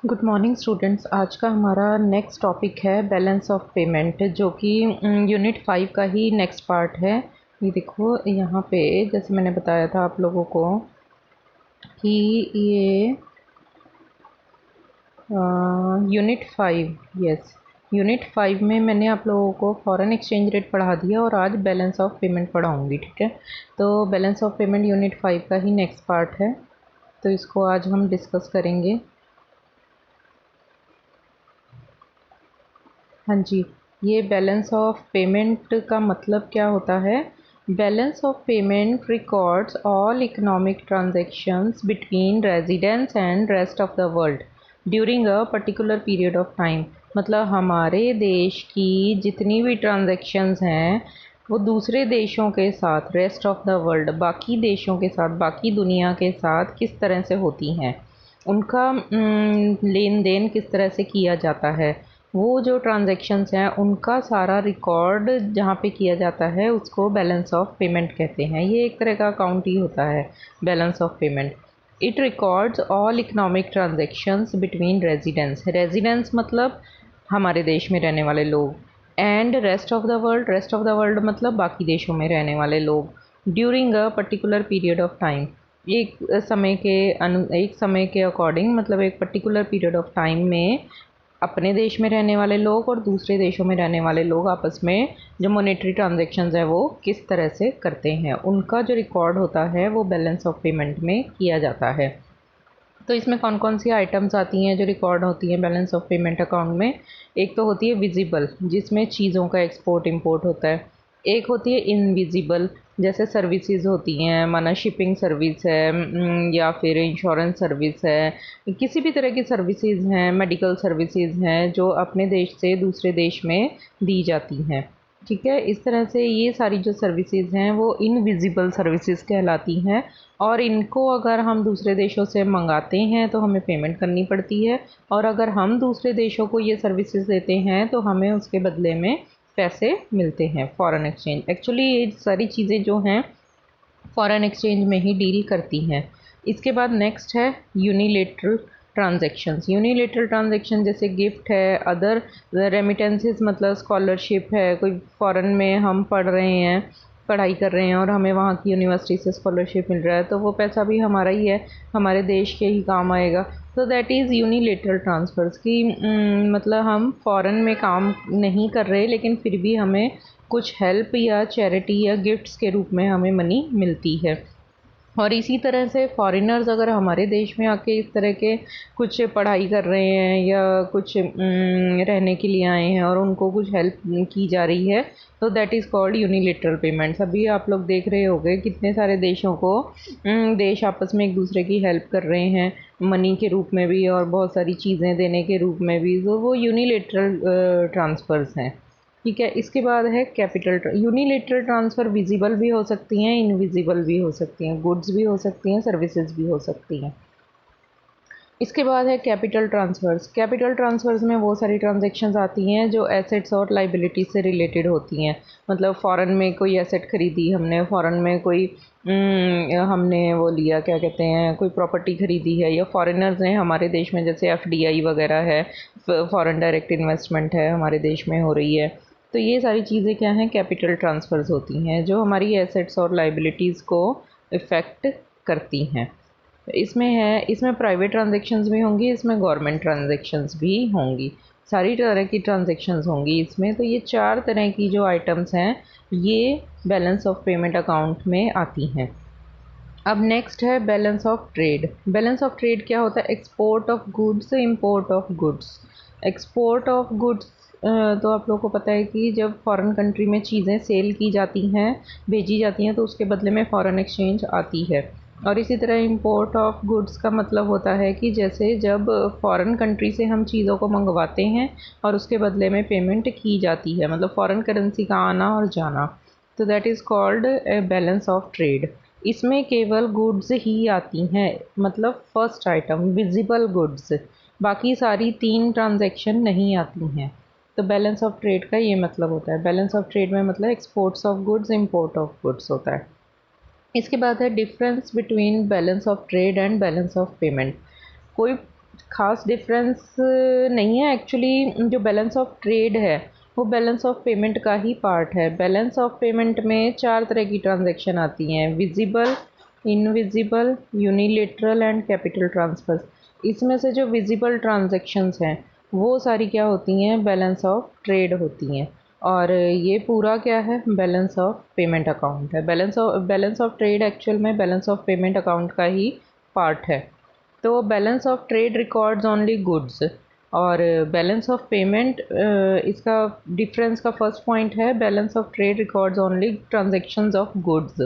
Good morning students. आज का हमारा नेक्स्ट टॉपिक है बैलेंस ऑफ पेमेंट, जो कि यूनिट 5 का ही नेक्स्ट पार्ट है। ये देखो यहाँ पे जैसे मैंने बताया था आप लोगों को कि ये यूनिट 5, यस, यूनिट 5 में मैंने आप लोगों को फॉरेन एक्सचेंज रेट पढ़ा दिया और आज बैलेंस ऑफ पेमेंट पढ़ाऊँगी। ठीक है, तो बैलेंस ऑफ पेमेंट यूनिट 5 का ही नेक्स्ट पार्ट है, तो इसको आज हम डिस्कस करेंगे। हाँ जी, ये बैलेंस ऑफ पेमेंट का मतलब क्या होता है? Balance of payment records all economic transactions between residents and rest of the world during a particular period of time. मतलब हमारे देश की जितनी भी ट्रांजैक्शंस हैं वो दूसरे देशों के साथ, रेस्ट ऑफ द वर्ल्ड, बाकी देशों के साथ, बाकी दुनिया के साथ किस तरह से होती हैं, उनका लेन देन किस तरह से किया जाता है, वो जो ट्रांजैक्शंस हैं उनका सारा रिकॉर्ड जहाँ पे किया जाता है उसको बैलेंस ऑफ पेमेंट कहते हैं। ये एक तरह का अकाउंट ही होता है balance of payment. It records all economic transactions between residents, residents मतलब हमारे देश में रहने वाले लोग, and rest of the world, rest of the world मतलब बाकी देशों में रहने वाले लोग, during a particular period of time, एक समय के अकॉर्डिंग, मतलब एक पर्टिकुलर पीरियड ऑफ टाइम में अपने देश में रहने वाले लोग और दूसरे देशों में रहने वाले लोग आपस में जो मॉनेटरी ट्रांजैक्शंस है वो किस तरह से करते हैं, उनका जो रिकॉर्ड होता है वो बैलेंस ऑफ पेमेंट में किया जाता है। तो इसमें कौन कौन सी आइटम्स आती हैं जो रिकॉर्ड होती हैं बैलेंस ऑफ पेमेंट अकाउंट में? एक तो होती है विजिबल, जिसमें चीज़ों का एक्सपोर्ट इंपोर्ट होता है। एक होती है इनविजिबल, जैसे सर्विसेज होती हैं, माना शिपिंग सर्विस है, या फिर इंश्योरेंस सर्विस है, किसी भी तरह की सर्विसेज हैं, मेडिकल सर्विसेज हैं जो अपने देश से दूसरे देश में दी जाती हैं। ठीक है, इस तरह से ये सारी जो सर्विसेज हैं वो इनविजिबल सर्विसेज कहलाती हैं, और इनको अगर हम दूसरे देशों से मंगाते हैं तो हमें पेमेंट करनी पड़ती है, और अगर हम दूसरे देशों को ये सर्विसेज देते हैं तो हमें उसके बदले में पैसे मिलते हैं, फॉरेन एक्सचेंज। एक्चुअली ये सारी चीज़ें जो हैं फॉरेन एक्सचेंज में ही डील करती हैं। इसके बाद नेक्स्ट है यूनिलेटरल ट्रांजैक्शंस। यूनिलेटरल ट्रांजैक्शन जैसे गिफ्ट है, अदर रेमिटेंसेस मतलब स्कॉलरशिप है, कोई फॉरेन में हम पढ़ रहे हैं, पढ़ाई कर रहे हैं और हमें वहाँ की यूनिवर्सिटी से स्कॉलरशिप मिल रहा है, तो वो पैसा भी हमारा ही है, हमारे देश के ही काम आएगा। तो दैट इज़ यूनिलेटरल ट्रांसफ़र्स की मतलब हम फॉरेन में काम नहीं कर रहे लेकिन फिर भी हमें कुछ हेल्प या चैरिटी या गिफ्ट्स के रूप में हमें मनी मिलती है। और इसी तरह से फॉरेनर्स अगर हमारे देश में आके इस तरह के कुछ पढ़ाई कर रहे हैं या कुछ रहने के लिए आए हैं और उनको कुछ हेल्प की जा रही है, तो that is called unilateral payments. अभी आप लोग देख रहे होंगे कितने सारे देशों को देश आपस में एक दूसरे की हेल्प कर रहे हैं, मनी के रूप में भी और बहुत सारी चीज़ें देने के रूप में भी, तो वो यूनिलेटरल ट्रांसफ़र्स हैं। ठीक है, इसके बाद है कैपिटल। यूनिलेटरल ट्रांसफ़र विजिबल भी हो सकती हैं, इनविजिबल भी हो सकती हैं, गुड्स भी हो सकती हैं, सर्विसेज भी हो सकती हैं। इसके बाद है कैपिटल ट्रांसफ़र्स। कैपिटल ट्रांसफ़र्स में वो सारी ट्रांजैक्शंस आती हैं जो एसेट्स और लाइबिलिटी से रिलेटेड होती हैं। मतलब फ़ॉरेन में कोई एसेट ख़रीदी हमने, फ़ॉरेन में कोई हमने वो लिया, क्या कहते हैं, कोई प्रॉपर्टी ख़रीदी है, या फॉरेनर्स ने हमारे देश में, जैसे एफडीआई वगैरह है, फॉरेन डायरेक्ट इन्वेस्टमेंट है हमारे देश में हो रही है, तो ये सारी चीज़ें क्या हैं, कैपिटल ट्रांसफ़र्स होती हैं जो हमारी एसेट्स और लाइबिलिटीज़ को इफ़ेक्ट करती हैं। इसमें प्राइवेट ट्रांजैक्शंस भी होंगी, इसमें गवर्नमेंट ट्रांजैक्शंस भी होंगी, सारी तरह की ट्रांजैक्शंस होंगी इसमें। तो ये 4 तरह की जो आइटम्स हैं ये बैलेंस ऑफ पेमेंट अकाउंट में आती हैं। अब नेक्स्ट है balance of trade. Balance of trade क्या होता है? Export of goods, import of goods. Export of goods तो आप लोगों को पता है कि जब फॉरेन कंट्री में चीज़ें सेल की जाती हैं, भेजी जाती हैं, तो उसके बदले में फ़ॉरेन एक्सचेंज आती है। और इसी तरह इंपोर्ट ऑफ गुड्स का मतलब होता है कि जैसे जब फॉरेन कंट्री से हम चीज़ों को मंगवाते हैं और उसके बदले में पेमेंट की जाती है, मतलब फॉरेन करेंसी का आना और जाना, तो that is called a balance of trade. इसमें केवल गुड्स ही आती हैं, मतलब फर्स्ट आइटम विजिबल गुड्स, बाकी सारी 3 ट्रांजैक्शन नहीं आती हैं। तो बैलेंस ऑफ ट्रेड का ये मतलब होता है। बैलेंस ऑफ ट्रेड में मतलब exports of goods, import of goods होता है। इसके बाद है difference between balance of trade and balance of payment. कोई ख़ास डिफरेंस नहीं है एक्चुअली। जो बैलेंस ऑफ ट्रेड है वो बैलेंस ऑफ पेमेंट का ही पार्ट है। बैलेंस ऑफ पेमेंट में 4 तरह की ट्रांजैक्शन आती हैं, visible, invisible, unilateral and capital transfers. इसमें से जो विजिबल ट्रांजैक्शंस हैं वो सारी क्या होती हैं, बैलेंस ऑफ ट्रेड होती हैं। और ये पूरा क्या है, बैलेंस ऑफ पेमेंट अकाउंट है। बैलेंस ऑफ ट्रेड एक्चुअल में बैलेंस ऑफ पेमेंट अकाउंट का ही पार्ट है। तो balance of trade records only goods, और बैलेंस ऑफ पेमेंट इसका डिफरेंस का फर्स्ट पॉइंट है, balance of trade records only transactions of goods,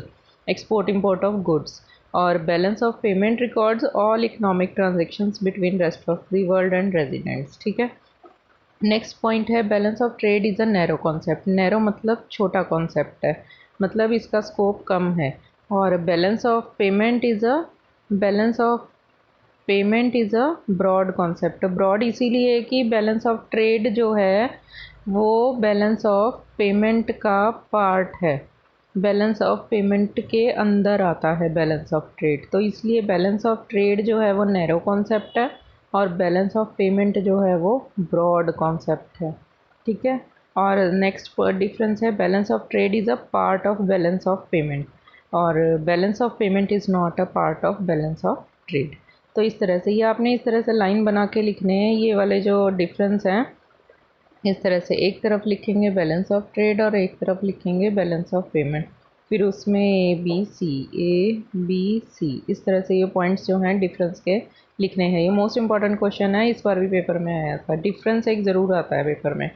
export import of goods, और balance of payment records all economic transactions between rest of the world and residents. ठीक है। Next point है, balance of trade is a narrow concept. Narrow मतलब छोटा concept है, मतलब इसका scope कम है। और balance of payment is a broad concept. Broad इसीलिए कि बैलेंस ऑफ ट्रेड जो है वो बैलेंस ऑफ पेमेंट का पार्ट है, बैलेंस ऑफ पेमेंट के अंदर आता है बैलेंस ऑफ ट्रेड, तो इसलिए बैलेंस ऑफ ट्रेड जो है वो नैरो कॉन्सेप्ट है और बैलेंस ऑफ पेमेंट जो है वो ब्रॉड कॉन्सेप्ट है। ठीक है। और नेक्स्ट डिफरेंस है, balance of trade is a part of balance of payment, और balance of payment is not a part of balance of trade. तो इस तरह से ये आपने इस तरह से लाइन बना के लिखने हैं, ये वाले जो डिफरेंस हैं इस तरह से, एक तरफ लिखेंगे बैलेंस ऑफ ट्रेड और एक तरफ लिखेंगे बैलेंस ऑफ पेमेंट, फिर उसमें ए बी सी इस तरह से ये पॉइंट्स जो हैं डिफरेंस के लिखने हैं। ये मोस्ट इंपॉर्टेंट क्वेश्चन है, इस बार भी पेपर में आया था, डिफरेंस एक ज़रूर आता है पेपर में।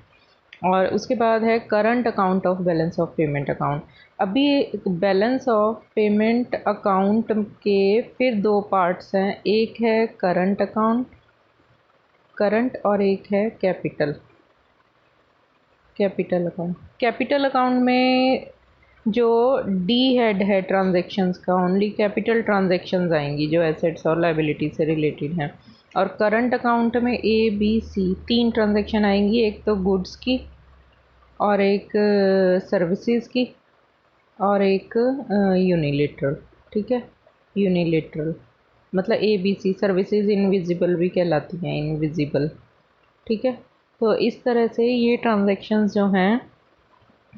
और उसके बाद है current account of balance of payment account. अभी बैलेंस ऑफ पेमेंट अकाउंट के फिर 2 पार्ट्स हैं, एक है करंट अकाउंट, करंट, और एक है कैपिटल अकाउंट। कैपिटल अकाउंट में जो डी हेड है ट्रांजैक्शंस का, ओनली कैपिटल ट्रांजैक्शंस आएंगी जो एसेट्स और लायबिलिटी से रिलेटेड हैं। और करंट अकाउंट में ए बी सी 3 ट्रांजैक्शन आएंगी, एक तो गुड्स की, और एक सर्विसेज की, और एक यूनिलेटरल। ठीक है। यूनिलेटरल मतलब A B C, services invisible भी कहलाती हैं, इनविजिबल। ठीक है। तो इस तरह से ये ट्रांजैक्शंस जो हैं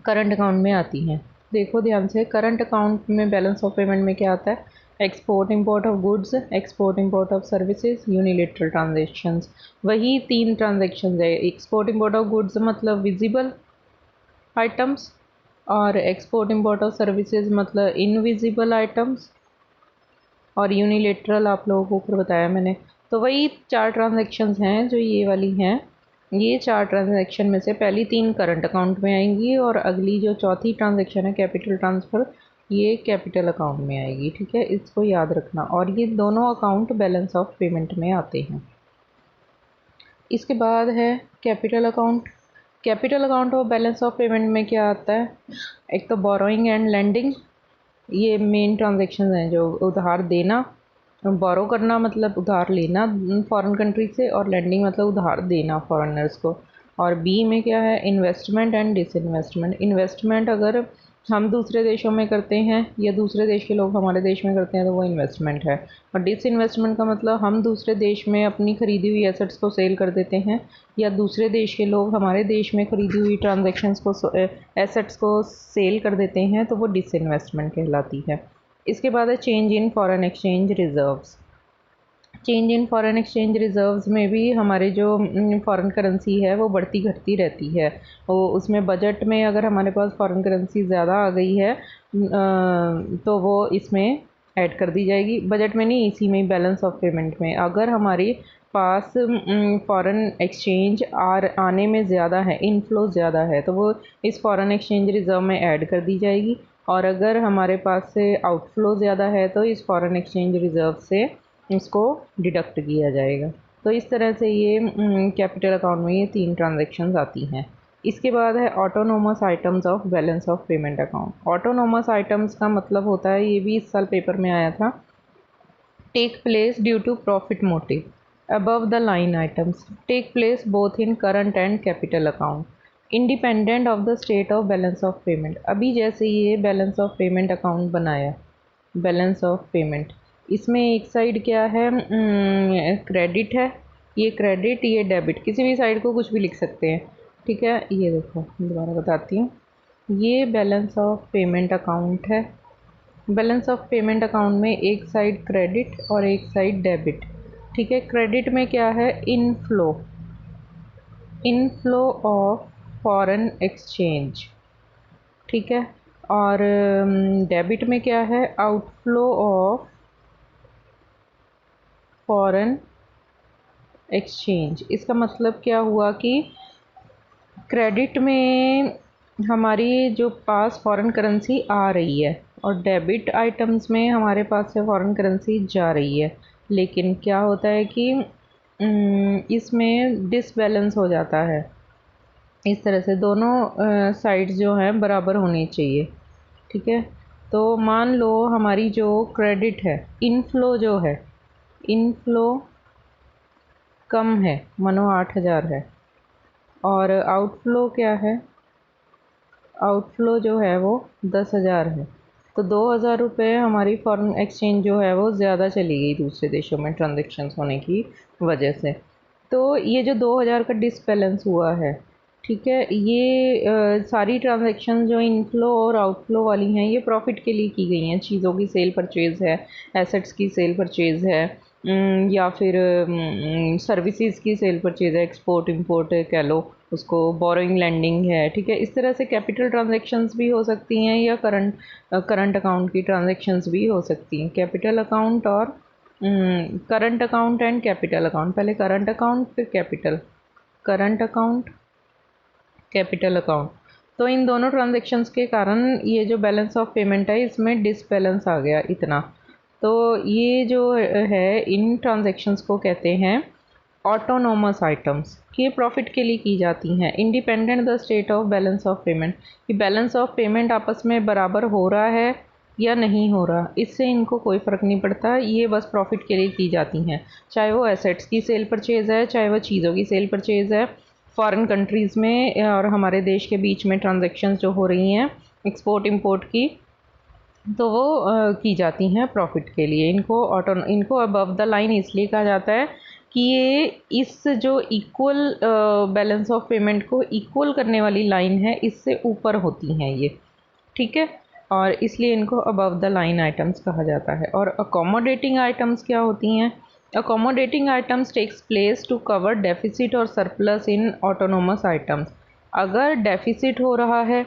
करंट अकाउंट में आती हैं। देखो ध्यान से, करंट अकाउंट में बैलेंस ऑफ पेमेंट में क्या आता है, export import of goods, export import of services, unilateral transactions. वही 3 ट्रांजेक्शन्स है। एक्सपोर्ट इंपोर्ट ऑफ गुड्स मतलब विजिबल आइटम्स, और एक्सपोर्ट इंपोर्ट ऑफ सर्विसेज मतलब इनविजिबल आइटम्स, और यूनिलेटरल आप लोगों को ऊपर बताया मैंने। तो वही 4 ट्रांजेक्शन्स हैं जो ये वाली हैं। ये 4 ट्रांजैक्शन में से पहली 3 करंट अकाउंट में आएंगी, और अगली जो चौथी ट्रांजैक्शन है कैपिटल ट्रांसफ़र, ये कैपिटल अकाउंट में आएगी। ठीक है, इसको याद रखना। और ये दोनों अकाउंट बैलेंस ऑफ पेमेंट में आते हैं। इसके बाद है कैपिटल अकाउंट। कैपिटल अकाउंट और बैलेंस ऑफ पेमेंट में क्या आता है, एक तो बोरोइंग एंड लेंडिंग, ये मेन ट्रांजेक्शन हैं, जो उधार देना, बोरो करना मतलब उधार लेना फॉरेन कंट्री से, और लैंडिंग मतलब उधार देना फॉरेनर्स को। और बी में क्या है, इन्वेस्टमेंट एंड डिसइन्वेस्टमेंट। इन्वेस्टमेंट अगर हम दूसरे देशों में करते हैं या दूसरे देश के लोग हमारे देश में करते हैं तो वो इन्वेस्टमेंट है। और डिसइन्वेस्टमेंट का मतलब हम दूसरे देश में अपनी ख़रीदी हुई एसेट्स को सेल कर देते हैं, या दूसरे देश के लोग हमारे देश में ख़रीदी हुई ट्रांजेक्शन्स को एसेट्स को सेल कर देते हैं, तो वो डिसइन्वेस्टमेंट कहलाती है। इसके बाद है change in foreign exchange reserves. Change in foreign exchange reserves में भी हमारे जो फॉरेन करेंसी है वो बढ़ती घटती रहती है। वो उसमें बजट में अगर हमारे पास फॉरेन करेंसी ज़्यादा आ गई है तो वो इसमें ऐड कर दी जाएगी। बजट में नहीं, इसी में बैलेंस ऑफ पेमेंट में अगर हमारे पास फॉरेन एक्सचेंज आने में ज़्यादा है, इनफ्लो ज़्यादा है, तो वो इस फॉरेन एक्सचेंज रिज़र्व में ऐड कर दी जाएगी। और अगर हमारे पास से आउटफ्लो ज़्यादा है तो इस फॉरेन एक्सचेंज रिज़र्व से इसको डिडक्ट किया जाएगा। तो इस तरह से ये कैपिटल अकाउंट में ये 3 ट्रांजैक्शंस आती हैं। इसके बाद है autonomous items of balance of payment account. Autonomous items का मतलब होता है, ये भी इस साल पेपर में आया था, take place due to profit motive. Above the line items take place both in current and capital account independent of the state of balance of payment. अभी जैसे ये बैलेंस ऑफ पेमेंट अकाउंट बनाया, balance of payment, इसमें एक side क्या है, credit है ये क्रेडिट, ये डेबिट, किसी भी साइड को कुछ भी लिख सकते हैं, ठीक है। ये देखो दोबारा बताती हूँ, ये बैलेंस ऑफ पेमेंट अकाउंट है। बैलेंस ऑफ पेमेंट अकाउंट में एक साइड क्रेडिट और एक साइड डेबिट, ठीक है। क्रेडिट में क्या है, inflow, inflow of foreign exchange, ठीक है। और डेबिट में क्या है, आउटफ्लो ऑफ फॉरेन एक्सचेंज। इसका मतलब क्या हुआ कि क्रेडिट में हमारी जो पास फॉरेन करेंसी आ रही है और डेबिट आइटम्स में हमारे पास से फॉरेन करेंसी जा रही है, लेकिन क्या होता है कि इसमें डिसबैलेंस हो जाता है। इस तरह से दोनों साइड्स जो हैं बराबर होनी चाहिए, ठीक है। तो मान लो हमारी जो क्रेडिट है, इनफ्लो जो है, इनफ्लो कम है, मानो 8,000 है, और आउटफ्लो क्या है, आउटफ्लो जो है वो 10,000 है। तो 2,000 रुपये हमारी फॉरेन एक्सचेंज जो है वो ज़्यादा चली गई दूसरे देशों में ट्रांजेक्शन्स होने की वजह से। तो ये जो 2,000 का डिसबैलेंस हुआ है, ठीक है, ये सारी ट्रांजैक्शन जो इनफ्लो और आउटफ्लो वाली हैं ये प्रॉफिट के लिए की गई हैं। चीज़ों की सेल परचेज़ है, एसेट्स की सेल परचेज़ है, या फिर सर्विसेज की सेल परचेज़ है, एक्सपोर्ट इंपोर्ट कह लो उसको, बोरोइंग लैंडिंग है, ठीक है। इस तरह से कैपिटल ट्रांजैक्शंस भी हो सकती हैं या करंट अकाउंट की ट्रांजैक्शंस भी हो सकती हैं। कैपिटल अकाउंट और current account and capital account, पहले करंट अकाउंट फिर capital, current account capital account. तो इन दोनों ट्रांजैक्शंस के कारण ये जो बैलेंस ऑफ पेमेंट है इसमें डिसबैलेंस आ गया इतना। तो ये जो है इन ट्रांजैक्शंस को कहते हैं ऑटोनोमस आइटम्स, कि ये प्रॉफिट के लिए की जाती हैं, independent the state of balance of payment, कि बैलेंस ऑफ पेमेंट आपस में बराबर हो रहा है या नहीं हो रहा, इससे इनको कोई फ़र्क नहीं पड़ता, ये बस प्रॉफिट के लिए की जाती हैं। चाहे वो एसेट्स की सेल परचेज़ है, चाहे वो चीज़ों की सेल परचेज़ है, फॉरेन कंट्रीज़ में और हमारे देश के बीच में ट्रांजैक्शंस जो हो रही हैं एक्सपोर्ट इंपोर्ट की, तो वो की जाती हैं प्रॉफिट के लिए। इनको अबव द लाइन इसलिए कहा जाता है कि ये इस जो इक्वल बैलेंस ऑफ पेमेंट को इक्वल करने वाली लाइन है इससे ऊपर होती हैं ये, ठीक है। और इसलिए इनको अबव द लाइन आइटम्स कहा जाता है। और अकोमोडेटिंग आइटम्स क्या होती हैं, accommodating items takes place to cover deficit और सरप्लस इन ऑटोनोमस आइटम्स। अगर डेफिसिट हो रहा है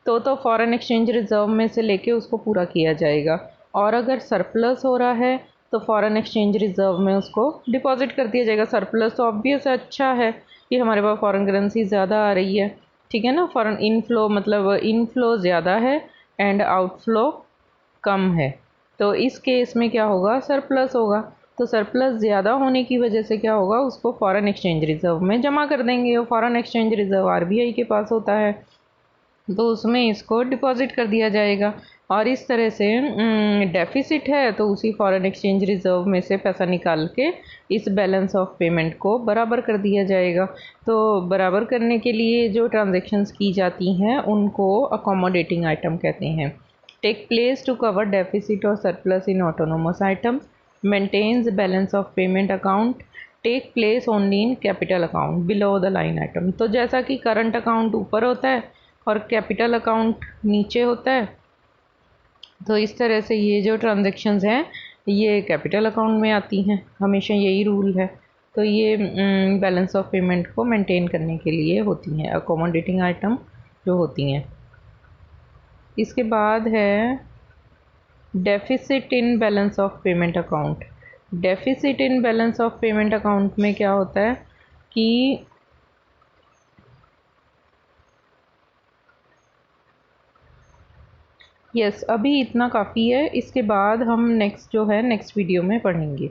तो फॉरेन एक्सचेंज रिज़र्व में से लेके उसको पूरा किया जाएगा, और अगर सरप्लस हो रहा है तो फॉरेन एक्सचेंज रिज़र्व में उसको डिपॉजिट कर दिया जाएगा। सरप्लस तो ऑब्वियस अच्छा है कि हमारे पास फॉरेन करेंसी ज़्यादा आ रही है, ठीक है ना। फॉरेन इनफ्लो मतलब इनफ्लो ज़्यादा है एंड आउटफ्लो कम है, तो इस केस में क्या होगा, सरप्लस होगा। तो सरप्लस ज़्यादा होने की वजह से क्या होगा, उसको फॉरेन एक्सचेंज रिज़र्व में जमा कर देंगे। और फॉरेन एक्सचेंज रिज़र्व आरबीआई के पास होता है, तो उसमें इसको डिपॉजिट कर दिया जाएगा। और इस तरह से डेफिसिट है तो उसी फॉरेन एक्सचेंज रिज़र्व में से पैसा निकाल के इस बैलेंस ऑफ पेमेंट को बराबर कर दिया जाएगा। तो बराबर करने के लिए जो ट्रांजैक्शंस की जाती हैं उनको अकोमोडेटिंग आइटम कहते हैं। Take place to cover deficit और surplus in autonomous items, maintains balance of payment account, take place only in capital account below the line item. तो जैसा कि करंट अकाउंट ऊपर होता है और कैपिटल अकाउंट नीचे होता है, तो इस तरह से ये जो ट्रांजैक्शंस हैं ये कैपिटल अकाउंट में आती हैं, हमेशा यही रूल है। तो ये बैलेंस ऑफ पेमेंट को मेंटेन करने के लिए होती हैं अकोमोडेटिंग आइटम जो होती हैं। इसके बाद है deficit in balance of payment account. Deficit in balance of payment account में क्या होता है कि यस, अभी इतना काफ़ी है, इसके बाद हम नेक्स्ट जो है नेक्स्ट वीडियो में पढ़ेंगे।